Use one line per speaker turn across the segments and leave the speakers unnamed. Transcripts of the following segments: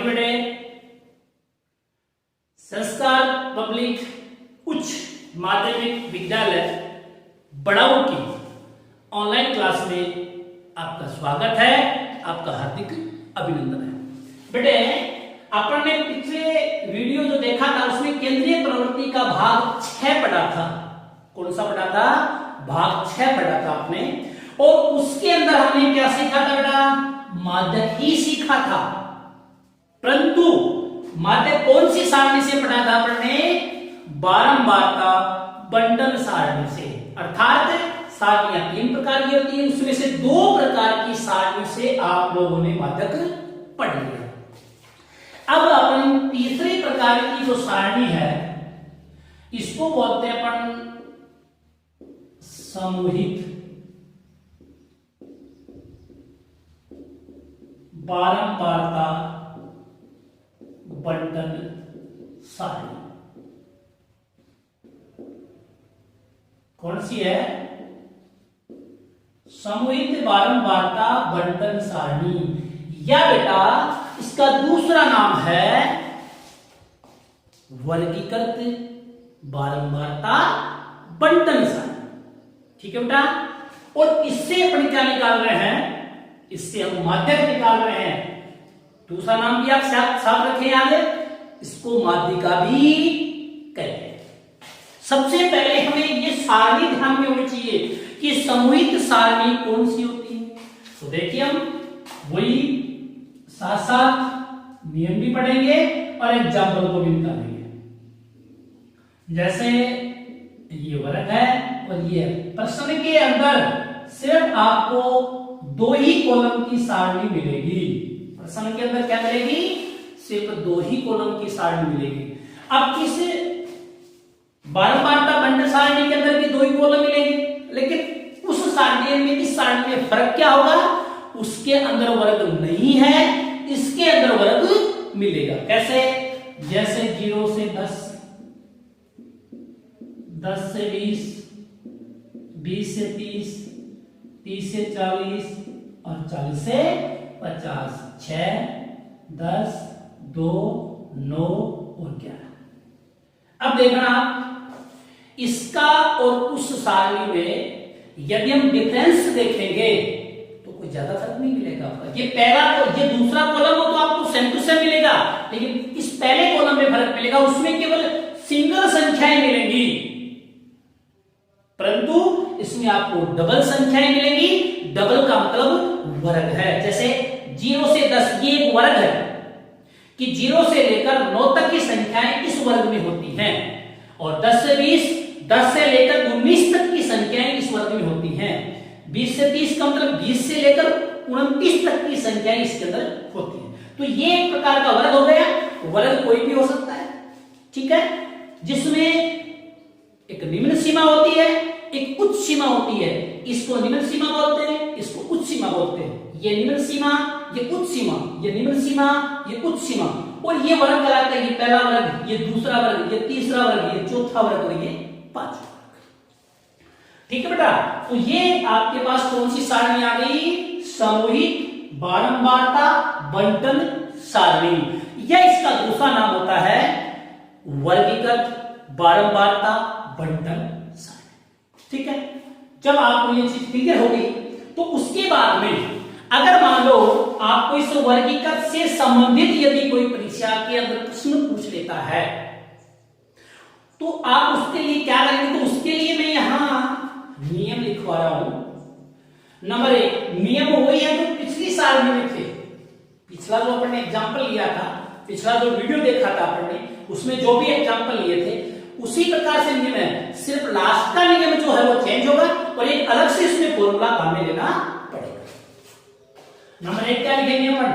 बेटे, संस्कार पब्लिक उच्च माध्यमिक विद्यालय बड़ाऊ की ऑनलाइन क्लास में आपका स्वागत है, आपका हार्दिक अभिनंदन है। बेटे, अपन ने पिछले वीडियो जो देखा था उसमें केंद्रीय प्रवृत्ति का भाग 6 पढ़ा था। कौन सा पढ़ा था? भाग 6 पढ़ा था आपने, और उसके अंदर हमने क्या सीखा था बेटा? माध्यक ही सीखा था, परंतु माध्यक कौन सी सारणी से पढ़ा था आपने? बारंबारता बंटन सारणी से। अर्थात सारणियां 3 प्रकार की होती है, उसमें से 2 प्रकार की सारणी से आप लोगों ने माध्यक पढ़ लिया। अब अपन तीसरे प्रकार की जो सारणी है इसको बोलते हैं अपन समूहित बारंबारता बंटन सारणी। कौन सी है? समूहित बारंबारता बंटन सारणी, या बेटा इसका दूसरा नाम है वर्गीकृत बारंबारता बंटन सारणी। ठीक है बेटा, और इससे अपन क्या निकाल रहे हैं? इससे हम माध्यक निकाल रहे हैं। दूसरा नाम भी आप साथ रखें याद है, इसको माध्यिका भी कहते हैं। सबसे पहले हमें ये सारणी ध्यान में होनी चाहिए कि समूहित सारणी कौन सी होती है। तो देखिए, हम वही साथ साथ नियम भी पढ़ेंगे और एग्जाम्पल को भी निकालेंगे। जैसे ये वर्ग है और ये प्रश्न के अंदर सिर्फ आपको 2 ही कॉलम की सारणी मिलेगी। प्रश्न के अंदर क्या मिलेगी? सिर्फ 2 ही कॉलम की सारणी मिलेगी। अब किस बारंबारता बंटन सारणी के अंदर भी 2 ही कॉलम मिलेंगे, लेकिन उस सारणी में इस सारणी में फर्क क्या होगा? उसके अंदर वर्ग नहीं है, इसके अंदर वर्ग मिलेगा। कैसे? जैसे 0 से 10, 10 से 20, 20 से 30, 30 से 40 और 40 से 50, 6, 10, 2, 9 और 11। अब देखना आप, इसका और उस सारणी में यदि हम डिफरेंस देखेंगे तो कोई ज्यादा फर्क नहीं मिलेगा आपका। ये पहला तो ये दूसरा कॉलम हो तो आपको सेम टू सेम मिलेगा, लेकिन इस पहले कॉलम में फर्क मिलेगा, उसमें केवल सिंगल संख्याएं मिलेंगी, परंतु इसमें आपको डबल संख्याएं मिलेंगी। डबल का मतलब वर्ग है। जैसे 0 से 10 ये एक वर्ग है कि 0 से लेकर 9 तक की संख्याएं इस वर्ग में होती हैं, और 10 से 20, 10 से लेकर 19 तक की संख्याएं इस वर्ग में होती हैं। 20 से 30 का मतलब 20 से लेकर 29 तक की संख्याएं इसके अंदर होती हैं। तो ये एक प्रकार का वर्ग हो गया। वर्ग कोई भी हो सकता है, ठीक है, जिसमें एक निम्न सीमा होती है, एक उच्च सीमा होती है। इसको निम्न सीमा बोलते हैं, इसको उच्च सीमा बोलते हैं। ये निम्न सीमा, ये उच्च सीमा, ये निम्न सीमा, ये उच्च सीमा, और ये वर्ग कहलाता है। ये पहला वर्ग, ये दूसरा वर्ग, ये तीसरा वर्ग, ये चौथा वर्ग और ये पांचवा वर्ग। ठीक है बेटा, तो ये आपके पास कौन सी सारणी आ गई? समूहित बारंबारता बंटन सारणी, या इसका दूसरा नाम होता है वर्गीकृत बारंबारता बंटन सारणी। ठीक है, जब आपको ये चीज क्लियर हो गई तो उसके बाद में अगर मान लो आपको इस वर्गीकृत से संबंधित यदि कोई परीक्षा के अंदर प्रश्न पूछ लेता है तो आप उसके लिए क्या करेंगे? तो उसके लिए मैं यहां नियम लिखवा रहा हूं। नंबर 1 नियम वही है जो पिछली सारणी में थे। पिछला जो अपन ने एग्जाम्पल लिया था, पिछला जो वीडियो देखा था अपन ने, उसमें जो भी एग्जाम्पल लिए थे उसी प्रकार से नियम है। सिर्फ लास्ट का नियम जो है वो चेंज होगा और एक अलग से इसमें फॉर्मूला काम में लेना पड़ेगा। नंबर 1 क्या लिखेंगे अपन?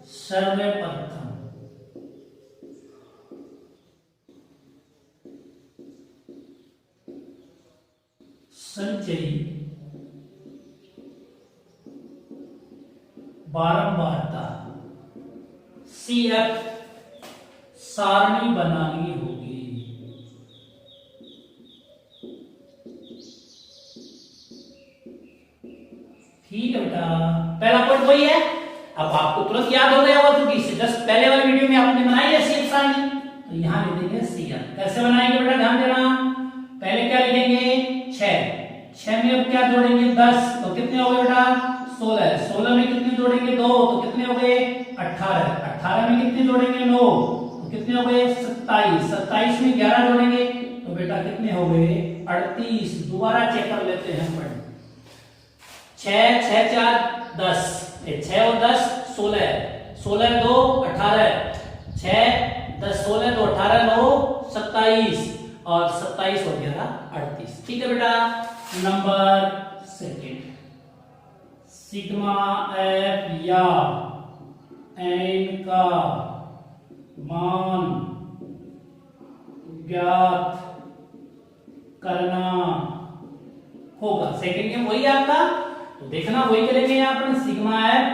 सर्वप्रथम संचयी बारंबारता CF सारणी बनानी होगी। ठीक है बेटा, पहला पॉइंट वही है। अब आपको तुरंत याद हो गया होगा क्योंकि इससे जस्ट पहले वाले तो यहां लिख देंगे Cn। कैसे बनाएंगे बेटा, ध्यान देना। पहले क्या लिखेंगे, 6 में अब क्या जोड़ेंगे 10, तो कितने हो गए बेटा 16 में कितने जोड़ेंगे 2, तो कितने हो गए 18 में कितने जोड़ेंगे 9, तो कितने हो गए 27 में 11 जोड़ेंगे तो बेटा कितने हो गए 38। दोबारा चेक कर लेते हैं हम। 6 4 10, 6 और 10 16, 16 2 18, 6 10 16 2 18 9 27 और 27 और 11 38। ठीक है बेटा। नंबर सेकंड, सिग्मा एफ या एन का मान ज्ञात करना होगा। सेकंड में वही आपका, तो देखना वही करेंगे यहाँ पर, सिग्मा एफ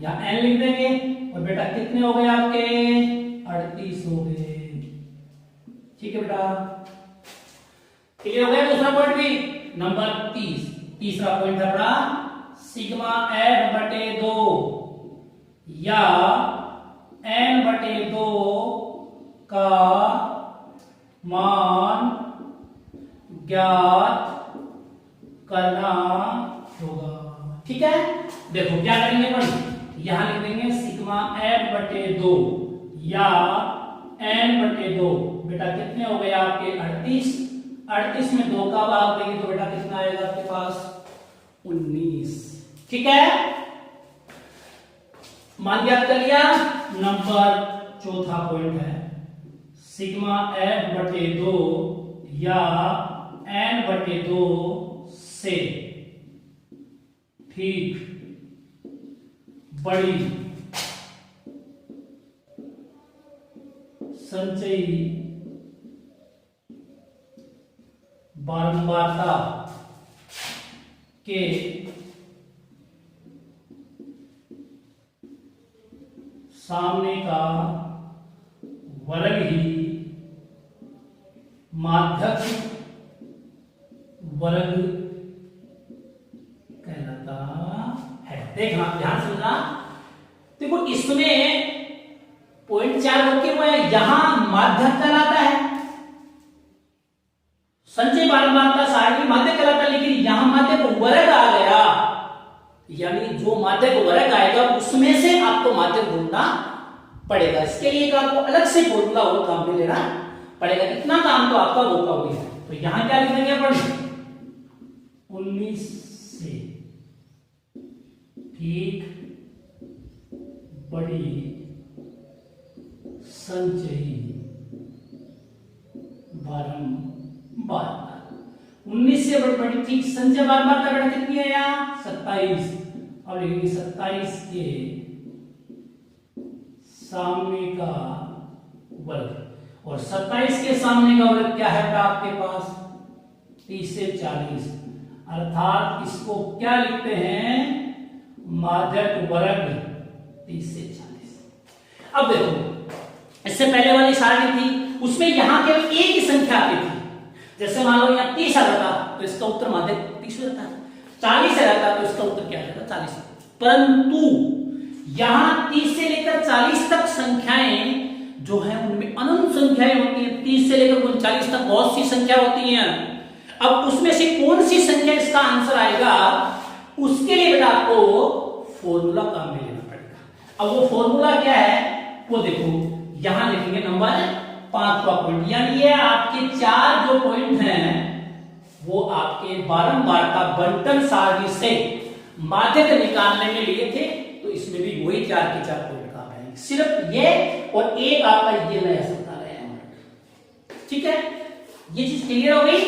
या एन लिख देंगे और बेटा कितने हो गए आपके 38 हो गए। ठीक है बेटा, क्लियर हो गया। दूसरा पॉइंट भी। नंबर 30, तीसरा पॉइंट है बेटा, सिग्मा एफ बटे 2 या एन बटे 2 का मान ज्ञात करना होगा। ठीक है, देखो क्या करेंगे अपन, यहां लिख देंगे सिग्मा एफ बटे 2 या एन बटे 2। बेटा कितने हो गए आपके 38 में 2 का भाग देंगे तो बेटा कितना आएगा आपके पास 19। ठीक है, मान ज्ञात कर लिया। नंबर चौथा पॉइंट है, सिग्मा एफ बटे 2 या एन बटे 2 से ठीक बड़ी संचयी बारंबारता के सामने का वर्ग ही माध्यक वर्ग कहलाता है। देखना, ध्यान समझना। देखो इसमें पॉइंट 4 रोके हुए हैं, यहां माध्यक कहलाता है, संचय बारंबारता सारणी माध्यक कहलाता है, लेकिन यहां माध्यक वर्ग आ गया, यानी जो माध्यक वर्ग आएगा उसमें से आपको माध्यक ढूंढना पड़ेगा। इसके लिए एक आपको अलग से फॉर्मूला और काम में लेना पड़ेगा। इतना काम तो आपका रोका हुआ है। तो यहां क्या लिख देंगे अपन, 19 से ठीक बड़ी संचयी बारंबारता। 19 से बड़ी ठीक संचय बारंबारता बेटा कितनी है यहाँ 27, और लिखेंगे 27 के सामने का वर्ग, और 27 के सामने का वर्ग क्या है आपके पास 30 से 40, अर्थात इसको क्या लिखते हैं माध्यक वर्ग 30 से 40। अब देखो इससे पहले वाली सारणी थी उसमें यहां केवल एक ही संख्या आती थी। जैसे मान लो यहाँ 30 आ जाता तो इसका उत्तर माध्यक 30 हो जाता, 40 आ जाता तो इसका उत्तर क्या जाता 40। परंतु यहां 30 से लेकर 40 तक संख्याएं जो है उनमें अनंत संख्याएं होती हैं। 30 से लेकर 39 तक बहुत सी संख्या होती हैं। अब उसमें से कौन सी संख्या इसका आंसर आएगा उसके लिए बेटा आपको फॉर्मूला काम में लेना पड़ेगा। अब वो फॉर्मूला क्या है वो देखो यहां लिखेंगे नंबर 5वां पॉइंट, यानी ये आपके 4 जो पॉइंट हैं वो आपके बारंबारता बंटन सारणी से माध्यक निकालने में लिए थे। तो इसमें भी वही 4 के 4 पॉइंट काम आएंगे, सिर्फ ये और एक आपका ये नया सत्ता है। ठीक है, ये चीज क्लियर हो गई।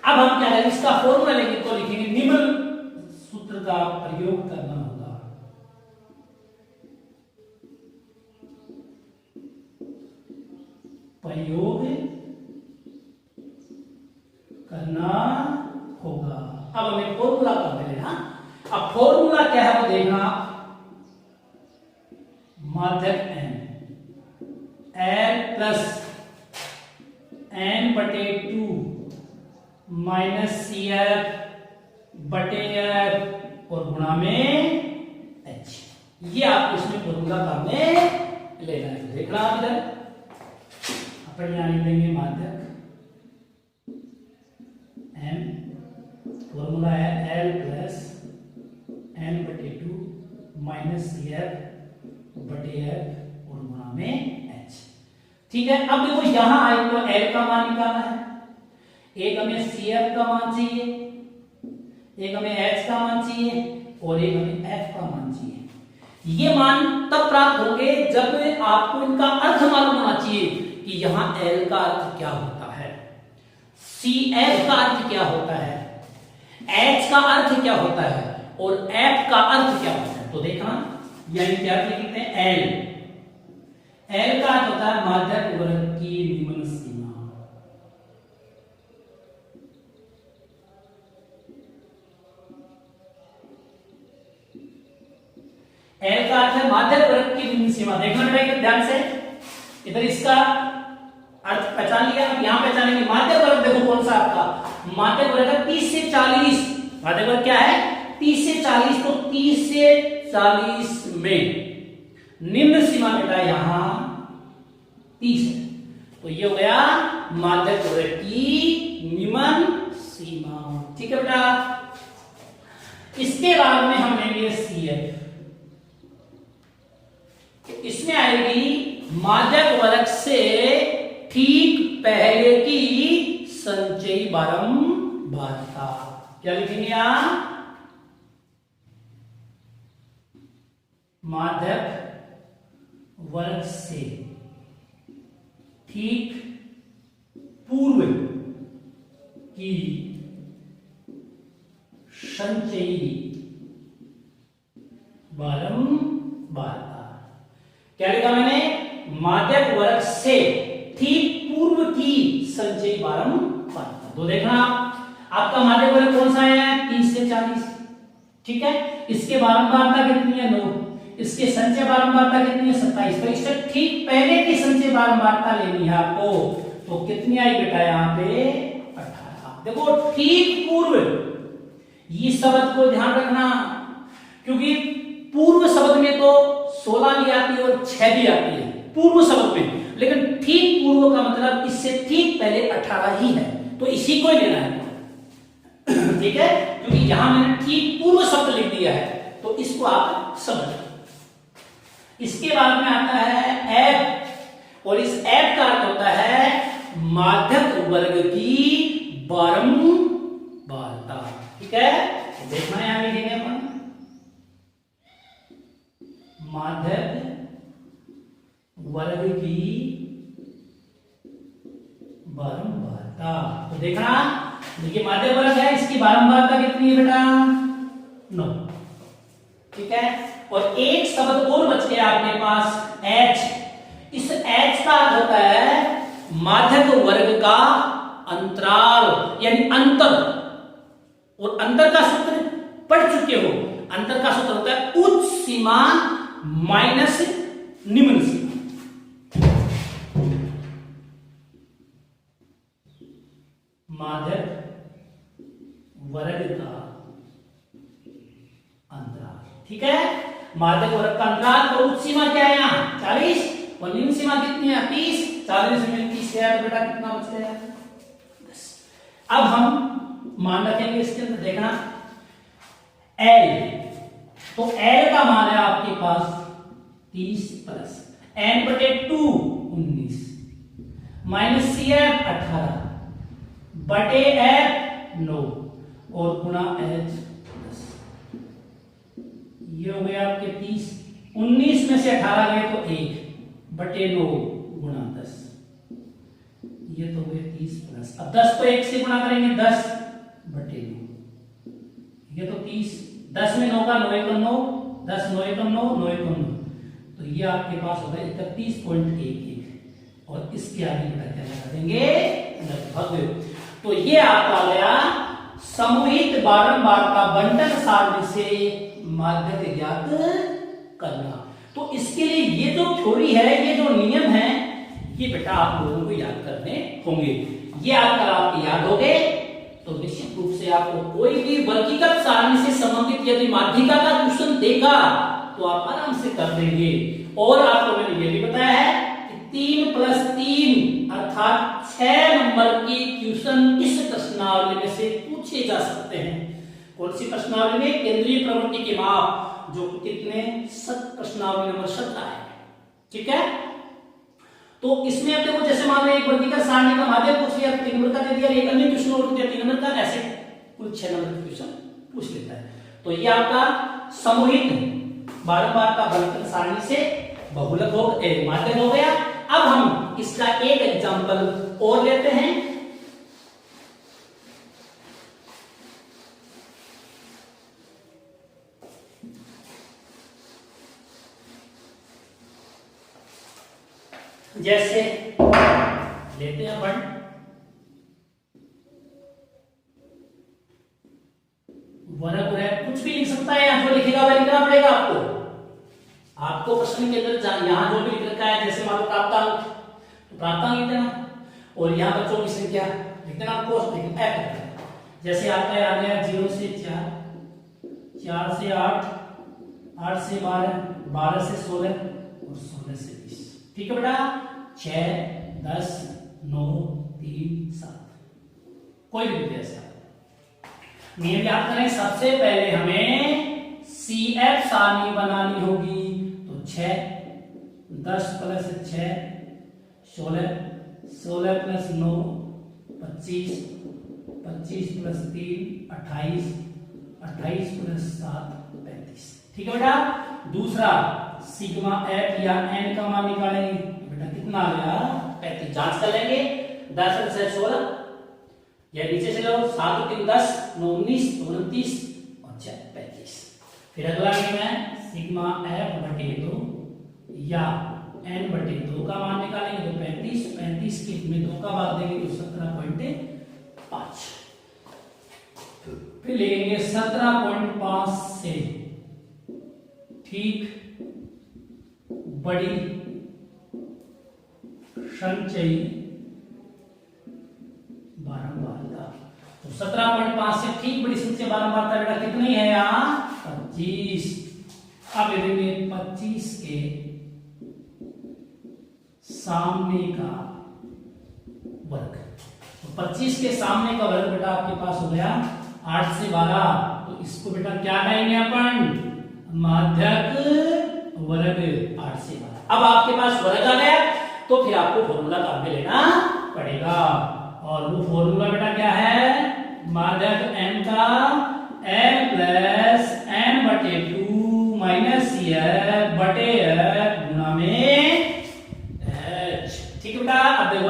अब हम क्या करेंगे इसका फॉर्मूला लेंगे तो लिखेंगे निम्न सूत्र का प्रयोग करना होगा। प्रयोग करना होगा। अब हमें फॉर्मूला कर लेना। अब फॉर्मूला क्या है वो देखना, माध्यक n l प्लस n बटे 2 माइनस सी एफ बटे एफ और गुणा में h। ये आपको इसमें फॉर्मूला काम में लेना है। देखना आप इधर पर यहाँ लिख देंगे माध्यक m, फॉर्मूला है L प्लस n बटे 2 माइनस CF बटे F और गुणा में H। ठीक है, अब देखो यहां आए तो L का मान निकालना है, एक हमें CF का मान चाहिए, एक हमें H का मान चाहिए और एक हमें F का मान चाहिए। ये मान तब प्राप्त होंगे जब आपको इनका अर्थ मालूम होना चाहिए कि यहां L का अर्थ क्या होता है, CF का अर्थ क्या होता है, H का अर्थ क्या होता है और F का अर्थ क्या होता है। तो देखना यानी क्या लिखते हैं L का अर्थ होता है माध्यक वर्ग की निम्न सीमा। L का अर्थ है माध्यक वर्ग की निम्न सीमा। देखना बेटा ध्यान से, इधर इसका अर्थ पहचान लिया, अब यहां पहचानेंगे माध्यक वर्ग। देखो कौन सा आपका माध्यक वर्ग है 30 से 40। माध्यक वर्ग क्या है 30 से 40, तो 30 से 40 में निम्न सीमा बेटा यहां 30 है, तो ये हो गया माध्यक वर्ग की निम्न सीमा। ठीक है बेटा, इसके बाद में हम लेंगे CF। इसमें आएगी माध्यक वर्ग से ठीक पहले की संचयी बारंबारता। क्या लिखेंगे आप, माध्यक वर्ग से ठीक पूर्व की संचयी बारंबारता। क्या लिखा मैंने, माध्यक वर्ग से ठीक पूर्व की संचयी बारंबारता। तो देखना आपका माध्यक वर्ग कौन सा है 30 से 40। ठीक है, इसके बारंबारता कितनी है 9, इसके संचय बारंबारता कितनी है 27। तो इससे ठीक पहले की संचय बारंबारता लेनी है आपको, तो कितनी आई बेटा यहाँ पे 18। देखो ठीक पूर्व, ये शब्द को ध्यान रखना, क्योंकि पूर्व शब्द में तो 16 भी आती है और 6 भी आती है पूर्व शब्द में, लेकिन ठीक पूर्व का मतलब इससे ठीक पहले 18 ही है, तो इसी को ही लेना है। ठीक है, क्योंकि यहां मैंने ठीक पूर्व शब्द लिख दिया है, तो इसको आप समझ। इसके बाद में आता है F, और इस F का अर्थ होता है माध्यक वर्ग की बारंबारता। ठीक है, देखना यहां लिखेंगे अपन माध्यक वर्ग की बारंबारता। तो देखना, देखिए माध्यक वर्ग है, इसकी बारंबारता कितनी है बेटा 9। ठीक है, और एक शब्द और बच गया आपके पास H। इस H का अर्थ होता है माध्यक वर्ग का अंतराल यानी अंतर, और अंतर का सूत्र पढ़ चुके हो, अंतर का सूत्र होता है उच्च सीमा माइनस निम्न सीमा। माध्यक वर्ग का अंतराल। ठीक है, माध्यक वर्ग का अंतराल, तो उच्च सीमा क्या है यहाँ 40 और निम्न सीमा कितनी है 30। 40 में 30 है तो बेटा कितना बच गया 10। अब हम मान रखेंगे इसके अंदर, देखना L, तो L का मान है आपके पास 30 प्लस n बटे 2 19 माइनस CF 18 बटे F 9 और गुणा H 10। ये हो गया आपके 30, 19 में से 18 गए तो 1 बटे 9 गुणा 10, ये तो हुए 30 प्लस, अब 10 को 1 से गुणा करेंगे 10 बटे 9, ये तो 30, 10 में 9 का 9 एकम 9, 10 9 एकम 9, 9 एकम 9, तो ये आपके पास होगा 31.11 और इसके आगे बेटा क्या लगा देंगे लगभग। तो ये आपका गया समूहित बारंबारता बंटन सारणी से माध्यक ज्ञात करना। तो इसके लिए ये जो थ्योरी है, ये जो नियम है, ये बेटा आप लोगों को याद करने होंगे। ये अगर आपके याद हो गए तो निश्चित रूप से आपको कोई भी वर्गीकृत सारणी से संबंधित यदि माध्यिका का क्वेश्चन देगा तो आप आराम से कर देंगे। और आपको मैंने ये भी बताया है कि 3 + 3 अर्थात अर्थात 6 नंबर की क्वेश्चन इस प्रश्नावली में से पूछे जा सकते हैं। कौन सी प्रश्नावली में? केंद्रीय प्रवृत्ति के माप, जो कितने प्रश्नावली नंबर 17 है। ठीक है, तो इसमें अब देखो, जैसे मान लो एक वर्गीकृत सारणी का माध्यम पूछ लिया 3 नंबर का दे दिया, एक अन्य क्वेश्चन और दिया 3 नंबर का, ऐसे कुल 6 नंबर का क्वेश्चन पूछ लेता है। तो ये आपका समूहित बारंबार का वर्गीकृत सारणी से बहुलक हो माध्यम हो गया। अब हम इसका एक एग्जांपल और लेते हैं। जैसे लेते हैं अपन वर्ग है, कुछ भी लिख सकता है, यहां जो लिखेगा वह लिखना पड़ेगा आपको प्रश्न के अंदर यहां जो भी लिख रखा है, जैसे मान लो प्राप्तांक, तो प्राप्तांक लिख देना, और यहां बच्चों की संख्या लिख देना, आपको जैसे आपका आ गया 0 से 4, 4 से 8, 8 से 12, 12 से 16 और 16 से 20। ठीक है बेटा, 6, 10, 9, 3, 7, कोई भी ऐसा नियम याद करें। सबसे पहले हमें CF सारणी बनानी होगी, तो 6, 10 प्लस 6 16, 16 प्लस 9 25, 25 प्लस 3 28, 28 प्लस 7 35। ठीक है बेटा। दूसरा सिग्मा F या N का मान निकालेंगे, बेटा कितना आ गया 35। जांच कर लेंगे, 10 से 16 या नीचे से लो, 7 3 10 9 19 29 और 6 35। फिर अगला नियम है सिग्मा F बटे 2 या N बटे 2 का मान निकालेंगे, तो 35, 35 के में 2 का भाग देंगे तो 17.5। फिर लेंगे 17.5 से ठीक बड़ी संचयी बारंबारता, तो 17.5 से ठीक बड़ी संचयी बारंबारता बेटा कितनी है यहाँ 25। अब लेंगे 25 के सामने का वर्ग, तो 25 के सामने का वर्ग बेटा आपके पास हो गया 8 से 12, तो इसको बेटा क्या कहेंगे अपन माध्यक वर्ग 8 से 12। अब आपके पास वर्ग आ गया, तो फिर आपको फॉर्मूला काम में लेना पड़ेगा, और वो फॉर्मूला बेटा क्या है माध्यक n का n प्लस n बटे 2 माइनस CF बटे F गुणा में h। ठीक है बेटा। अब देखो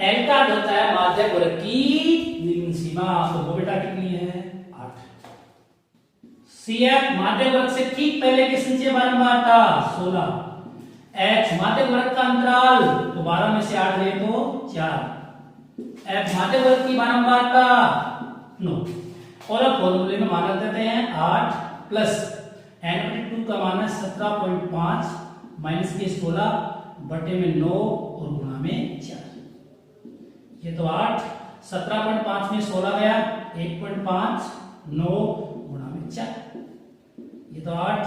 L का होता है माध्यक वर्ग की निम्न सीमा, तो वो बेटा कितनी है 8। CF माध्यक वर्ग से ठीक पहले की संचयी बारंबारता 16, H माध्यक वर्ग का अंतराल, तो 12 में से 8 ले तो 4, F माध्यक वर्ग की बारंबारता 9, और अब फॉर्मूले में मान देते हैं 8 प्लस n बटे 2 का मान 17.5 माइनस के 16 बटे में 9 और गुणा में 4। ये तो 8, 17.5 में 16 गया 1.5, 9 गुणा में 4, ये तो 8,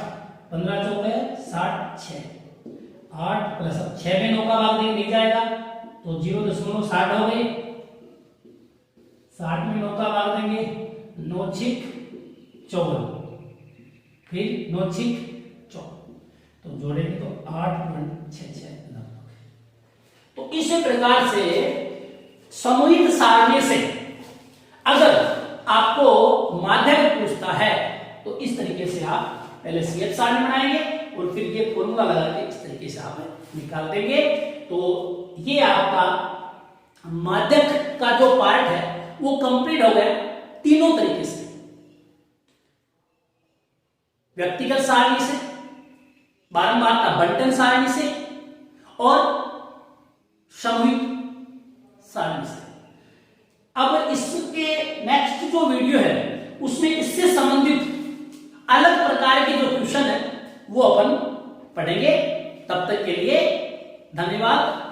15 चौक है 60, 6, 8 प्लस 6 में 9 का भाग नहीं जाएगा, तो 0.60 हो गई, 60 में 9 का भाग देंगे 9 छिक 54, फिर 9 छिक 4, तो जोड़ेंगे तो 8.66 लगभग। तो इस प्रकार से समूहित सारणी से अगर आपको माध्यक पूछता है, तो इस तरीके से आप पहले CF सारणी बनाएंगे और फिर ये फॉर्मूला लगा के इस तरीके से आप निकाल देंगे। तो ये आपका माध्यक का जो पार्ट है वो कंप्लीट हो गया तीनों तरीके से, व्यक्तिगत सारणी से, बारंबारता बंटन सारणी से और समूहित सारणी से। अब इसके नेक्स्ट जो वीडियो है उसमें इससे संबंधित अलग प्रकार के जो क्वेश्चन है वो अपन पढ़ेंगे। तब तक के लिए धन्यवाद।